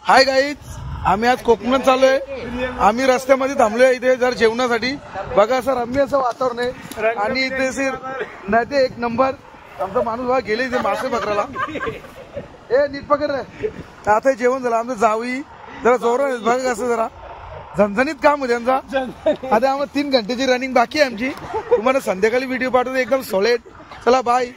Hi guys, आम्ही आज कोकणात चाललोय. आम्ही रस्त्यामध्ये थांबलोय इथे जर जेवणासाठी. बघा सर, रम्य असं वातावरण आहे आणि इथे सर नाही एक नंबर. आमचा माणूस बघा गेले इथे मासे पकडायला. ए नीट पकड रे. आता जेवण झालं आमचं. जावी जरा जोरात बघा कसं जरा झणझणीत काम होते आमचा. आता आम्हाला 3 घंटेची रनिंग बाकी आहे आमची. तुम्हाला संध्याकाळी व्हिडिओ पाठवतो एकदम सॉलिड. चला बाय.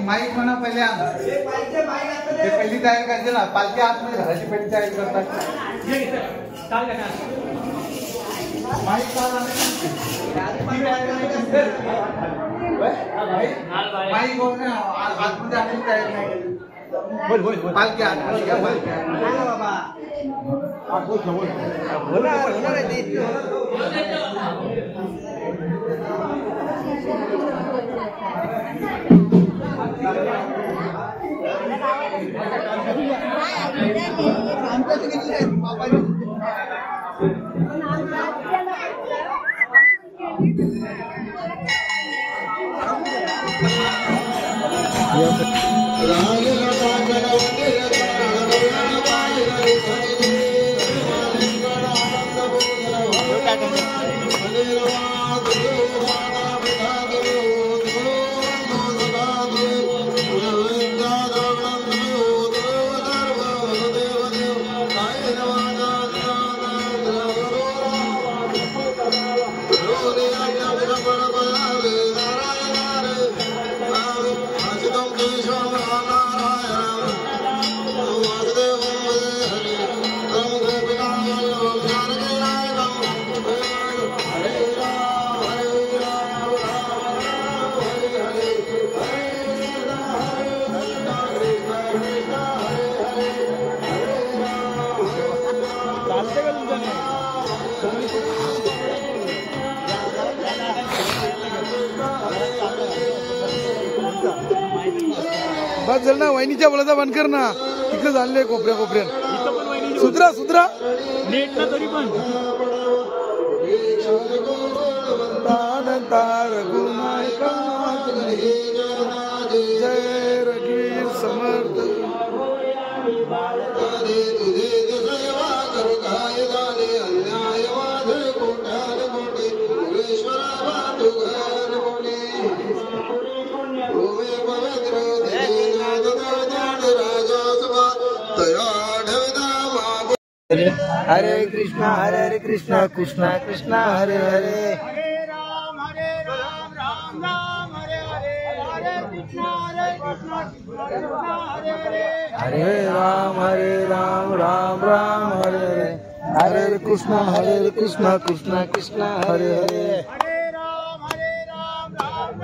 माईक म्हणा पहिले पहिली तयारी करायची ना पालखी आतमध्ये घराची पहिली तयारी करतात माईक आतमध्ये आलेली तयारी नाही पालखी आतमध्ये घ्या बस झालं ना वहिनीच्या बोलाचा बंद कर ना तिकडे झाले कोपऱ्या कोपऱ्यात सुधरा सुधरा नेट ना तरी पण जय रघुवीर समर्थ हरे कृष्णा कृष्णा कृष्णा हरे हरे हरे राम राम हरे हरे हरे कृष्णा कृष्णा हरे हरे हरे राम राम राम हरे हरे हरे कृष्णा कृष्णा कृष्णा हरे हरे हरे राम राम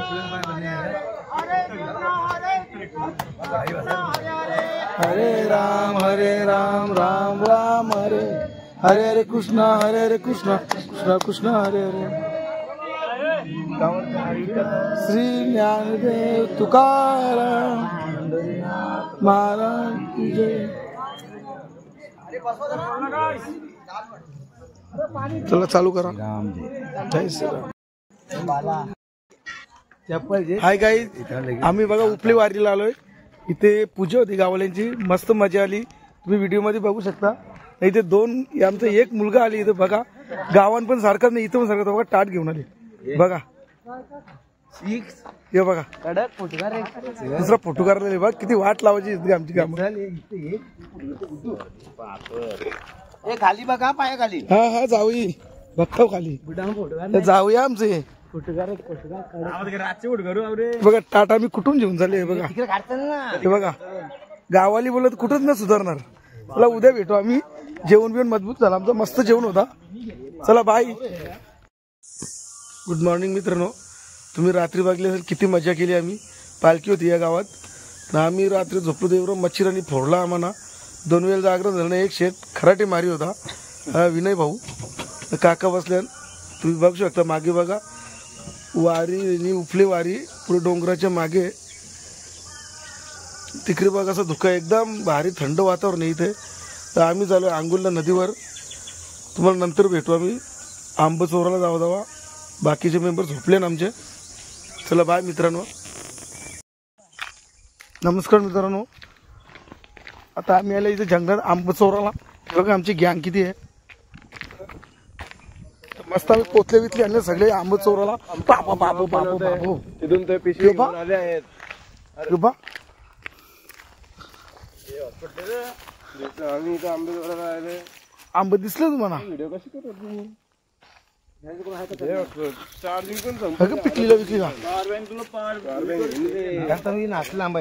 हरे कृष्णा हरे राम राम राम हरे हरे कृष्णा कृष्णा कृष्णा हरे हरे श्री ज्ञानदेव तुकाराम महाराज की जय चला चालू करा जय श्रीराम हाय गाईज आम्ही बघा उपले वारीला आलोय इथे पूजा होती गावल्यांची मस्त मजा आली तुम्ही व्हिडिओ मध्ये बघू शकता इथे दोन आमचा एक मुलगा आली इथे बघा गावान पण सारखं नाही इथं पण सारखं बघा टाट घेऊन आली बघा हे बघा दुसरा फोटो करायला बघ किती वाट लावायची आमची काम खाली बघा पाया खाली हा हा जाऊई बघतो खाली जाऊया आमचे बघा टाटा मी कुठून घेऊन झाले बघा हे बघा गावाली बोलत कुठंच ना सुधारणार चला उद्या भेटू आम्ही जेवण बिवण मजबूत झाला आमचा मस्त जेवण होता चला बाय गुड मॉर्निंग मित्रांनो तुम्ही रात्री बघले असेल किती मजा केली आम्ही पालखी होती या गावात आम्ही रात्री झोपलो देवर मच्छीरांनी फोडला आम्हाला 2 वेळ जागरण झालं एक शेत खराटे मारी होता विनय भाऊ काका बसल्या तुम्ही बघू शकता मागे बघा वारी उपले वारी पुढे डोंगराच्या मागे तिकडे बघा असं धुका एकदम भारी थंड वातावरण आहे इथे तर आम्ही झालो आंगुलला नदीवर तुम्हाला नंतर भेटू आम्ही आंबचोराला जावा बाकीचे मेंबर झोपले ना आमचे चला बाय मित्रांनो नमस्कार मित्रांनो आता आम्ही आले इथे जंगलात आंबचोराला बघा आमची गँग किती आहे मस्त आम्ही पोतले वितले आणले सगळे आंब चोराला. बाबू बाबू बाबू बाबू तिथून ते पिशवी घेऊन आले आहेत. रुबा आम्ही इथं आंबे चोरायला आले. आंब दिसले तुम्हाला? व्हिडिओ कशी करतो तुम्ही? चार्जिंग पण अगं पिकलीला विकली का नाचला आंबा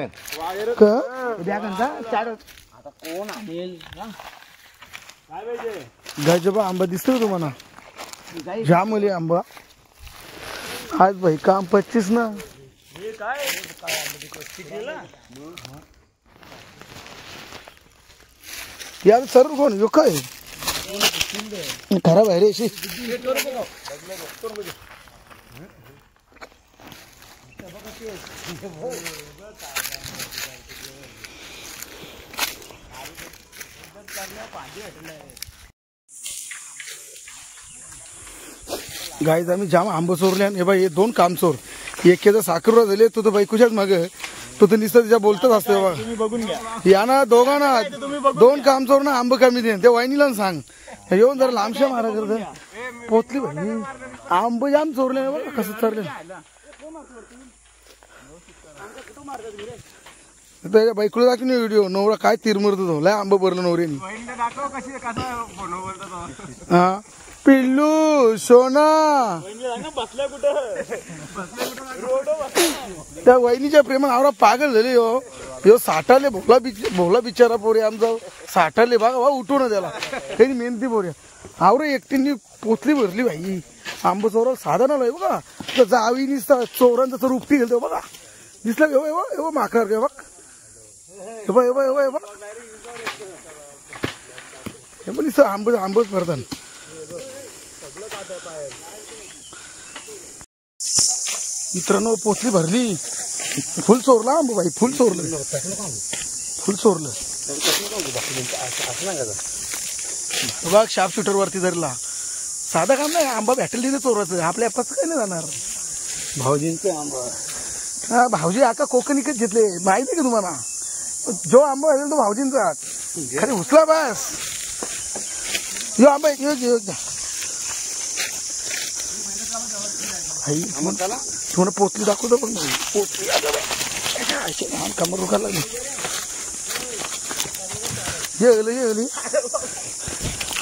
गायजबा आंबा दिसतो तुम्हाला? जाम ओली आंबा आज भाई काम 25 ना. यार सर कोण यो काय खराब आहे रे अशी. गाईज आम्ही जाम आंब चोरले. हे बाई हे 2 काम चोर. एकेचा साखरवा झाले तो तर बायकोच्याच माग तो तर निसत तिच्या बोलतच असतो बाबा. बघून घ्या या ना दोघांना 2 काम चोर ना आंब कमी दे. त्या वहिनीला सांग येऊन जरा लांबशा मारा करत पोचली भाई. आंब जाम चोरले बघा कसं चरले. त्याच्या बायकोला दाखवून व्हिडिओ नवरा काय तिरमरतो तो लय आंब भरलं नवऱ्यानी. हा पिल्लू सोना बसल्या कुठं त्या वहिनीच्या प्रेमान आवरा पागल झाले. यो साठाले भोला बिचारा पोरे आमचा साठाले बघा बा उठून त्याला त्यांनी मेहनती पोऱ्या आवरे एकटींनी पोचली भरली भाई. आंब चोरा साधा नाही बघा तर जावी निसता चोरांचा तर उपटी गेलतो बघा. दिसला एवढं माकार काय बघ हे पण निसतं आंबच भरतात. मित्रांनो पोचली भरली फुल चोरला आंब भाई. फुल चोरलं बघ शार्प शूटर वरती धरला. साधा काम नाही आंबा भेटेल तिथे चोराचं. आपल्या कसं काय नाही जाणार. भाऊजींचे आंबा हा भाऊजी आका कोकणीकच घेतले माहिती का तुम्हाला? जो आंबा असेल तो भाऊजींचा खरे उचला बस. यो आंबा तुम्हाला पोचली दाखवतो पण पोचली कमर रुखायला लागली. ये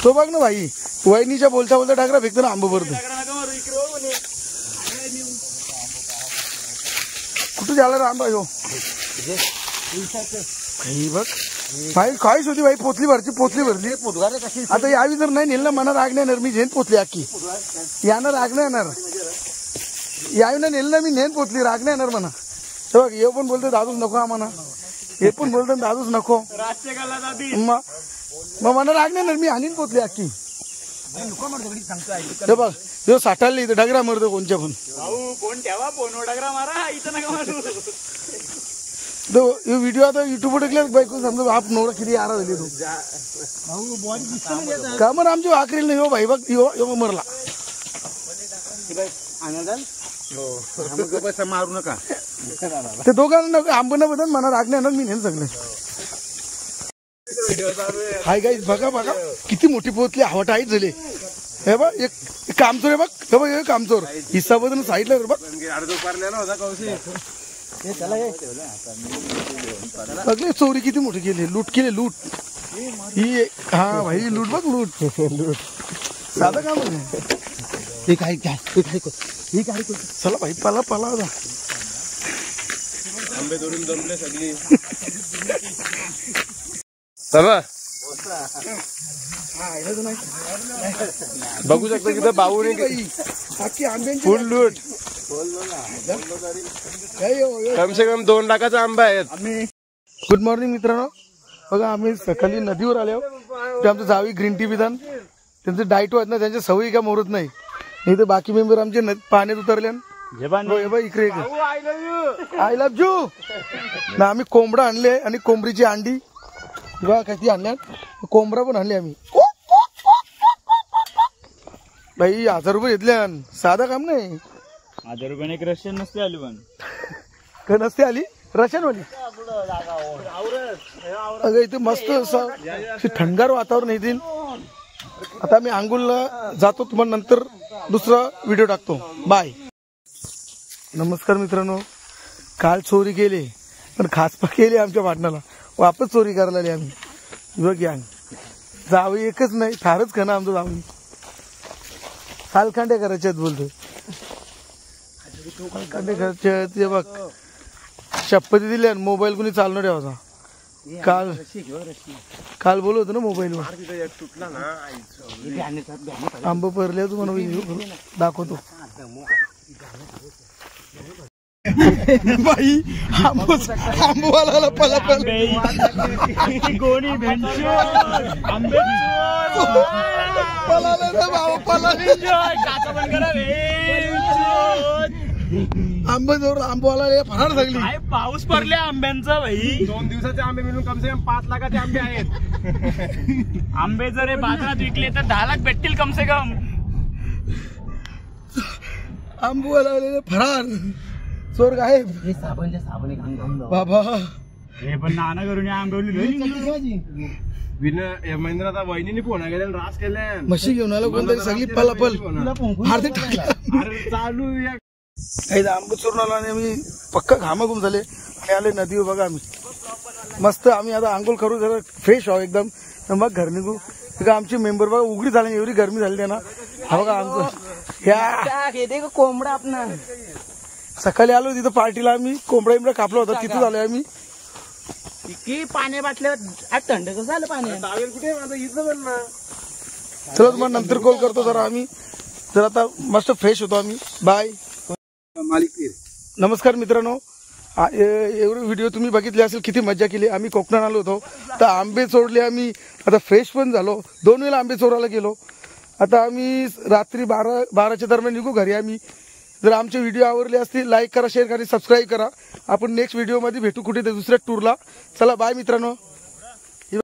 तो बघ ना भाई वहिनीच्या बोलता बोलता टाकरा फेकतो ना आंब भरतो. कुठे झाला रे आंबा यो बघ भाई काहीच होती भाई. पोचली भरली आता यावी जर नाही नेलं मना राग नाही येणार. मी झेन पोचली अख्खी यानं राग नाही येणार. यावी ना नेलं मी नेन पोचली राग नाही येणार म्हणा. हे बघ हे पण बोलतो दादूच नको आम्हाला. हे पण बोलतो दादूच नको मग मला राग नाही येणार. मी हानीन पोचली अख्खी. हे बघ जो साठाले इथं डगरा मरतो कोणच्या पण फोन ठेवा फोन डगरा मारा इथं नका मारू. तो व्हिडिओ आता युट्यूबवर टाकले बायको समजा आप नवरा किती आरा झाली तो का मग आमची वाकरील नाही. हो भाई बघ यो मरला. मारू नका ते दोघांना आंब न बदल मला राग नाही मी नेन सगळे. हाय गाईज बघा किती मोठी पोहोचली हवा टाईट झाली. हे बघ एक कामचोर आहे बघ. हे बघ हे कामचोर हिस्सा बदल साईडला बघ. बघले चोरी किती मोठी केली. लूट केली लूट ही. हा भाई लूट बघ लूट साधं काम चला भाई पला होता. आंबे धरून जमले सगळी. चला बघू शकता तिथं बाबूने फुल लूट. कम से कम 2 लाखाचा आंबा आहेत. गुड मॉर्निंग मित्रांनो. बघा आम्ही सकाळी नदीवर आलो. ते आमचं जावी ग्रीन टी पितात. त्यांचं डाईट होत ना त्यांच्या सवयी का मोरत नाही. इथे बाकी मेंबर आमचे पाण्यात उतरले. इकडे आय लव्ह यू ना. आम्ही कोंबडा आणले आणि कोंबडीची अंडी बघा कशी आणल्या. कोंबडा पण आणले आम्ही भाई. 1000 रुपये घेतले. साधा काम नाही. 1000 रुपयाने एक रशियन नसते आली पण नसते आली रशियनवाली. अगं इथे मस्त असं थंडगार वातावरण येतील. आता मी अंगुलला जातो, तुम्हाला नंतर दुसरा व्हिडिओ टाकतो. बाय. नमस्कार मित्रांनो, काल चोरी केली पण खासपा केली आमच्या पाटणाला, वापस चोरी करायला आली आम्ही. बघ या जावं एकच नाही, थारच खा ना आमचं जावं. सालखांड्या करायच्यात बोलतोय, सालखांड्या करायच्यात. ते बघ शपथी दिल्या, मोबाईल कुणी चालणार ठेवायचा. काल बोलत होतो ना मोबाईलवर. आंब परले तुम्हाला दाखवतो. बाई आंबवाला पला कोणी आंबेजोर आंबवाला फरार झाली. पाऊस पडल्या आंब्यांचा भाई. 2 दिवसाचे आंबे मिळून कमसे कम 5 लाखाचे आंबे आहेत. आंबे जर हे बाजारात विकले तर 10 लाख भेटतील कमसे कम. आंबवाला फरार, चोर गायब. बाबा हे पण नाना करून आंबवली. महेंद्राचा वहिनीने फोन केले, रास केले, म्हशी घेऊन आलो कोणतरी, सगळी पलापल हार्दिक चालू. काही आंब चोरून आलो आणि आम्ही पक्का घामाघूम झाले आणि आले नदीवर. बघा आम्ही मस्त, आम्ही आता आंघोळ करू, जरा फ्रेश आहो एकदम, मग घर निघू. आमची मेंबर बघा उघडी झाली, एवढी गरमी झाली त्यांना. हा बघा आमचं कोंबडा आपण सकाळी आलो तिथं पार्टीला, आम्ही कोंबडा कापला होता, तिथं आलोय आम्ही. पाणी बाटल्यावर थंड कसं झालं पाणी. चला तुम्हाला नंतर कॉल करतो जरा, आम्ही जर आता मस्त फ्रेश होतो आम्ही. बाय. नमस्कार मित्रांनो, एवढे व्हिडिओ तुम्ही बघितले असेल, किती मजा केली. आम्ही कोकणात आलो होतो तर आंबे चोरले आम्ही, आता फ्रेश पण झालो. 2 वेळा आंबे चोरायला गेलो. आता आम्ही रात्री 12च्या दरम्यान निघू घरी आम्ही. जर आमचे व्हिडिओ आवडले असतील, लाईक करा, शेअर करा, सबस्क्राईब करा. आपण नेक्स्ट व्हिडिओमध्ये भेटू कुठे दुसऱ्या टूरला. चला बाय मित्रांनो.